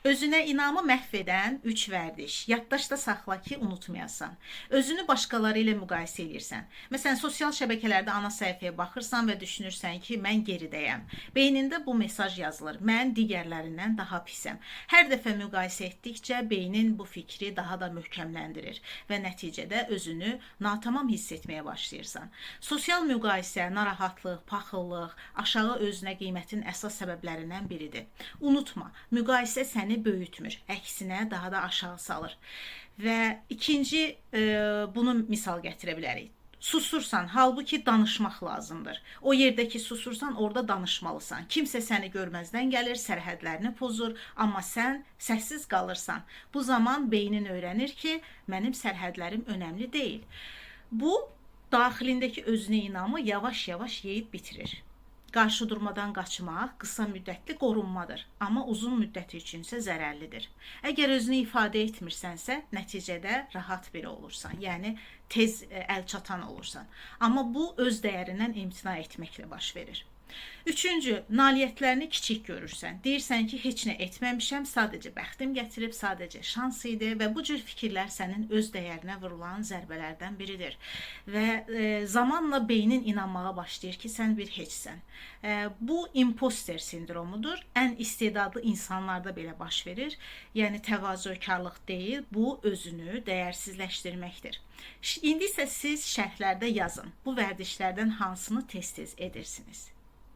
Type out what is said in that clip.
Özünə inamı məhv edən 3 vərdiş. Yaddaşda saxla ki, unutmayasan. Özünü başqaları ilə müqayisə edirsən. Məsələn, sosial şəbəkələrdə ana səhifəyə baxırsan və düşünürsən ki, mən geridəyəm. Beynində bu mesaj yazılır. Mən digərlərindən daha pisəm. Hər dəfə müqayisə etdikcə beynin bu fikri daha da möhkəmləndirir və nəticədə özünü natamam hiss etməyə başlayırsan. Sosial müqayisə narahatlıq, paxıllıq, aşağı özünə qiymətin əsas səbəblərindən biridir. Unutma, müqayisə səni böyütmür, əksinə daha da aşağı salır. Və ikinci bunu misal gətirə bilərik. Susursan, halbuki danışmaq lazımdır. O yerdə ki susursan, orada danışmalısan. Kimsə səni görməzdən gəlir, sərhədlərini pozur, amma sən səssiz qalırsan. Bu zaman beynin öyrənir ki, mənim sərhədlərim önəmli deyil. Bu, daxilindəki özünə inamı yavaş-yavaş yeyib bitirir. Qarşı durmadan qaçmaq qısa müddətli qorunmadır, amma uzun müddəti üçünsə zərərlidir. Əgər özünü ifadə etmirsənsə, nəticədə rahat biri olursan, yəni tez əl çatan olursan. Amma bu öz dəyərindən imtina etməklə baş verir. Üçüncü, nailiyyətlərini kiçik görürsən. Deyirsən ki, heç nə etməmişəm, sadəcə bəxtim gətirib, sadəcə şans idi və bu cür fikirlər sənin öz dəyərinə vurulan zərbələrdən biridir. Və zamanla beynin inanmağa başlayır ki, sən bir heçsən. Bu imposter sindromudur. Ən istedadlı insanlarda belə baş verir. Yəni təvazökarlıq deyil, bu özünü dəyərsizləşdirməkdir. İndi isə siz şərhlərdə yazın. Bu vərdişlərdən hansını tez-tez edirsiniz?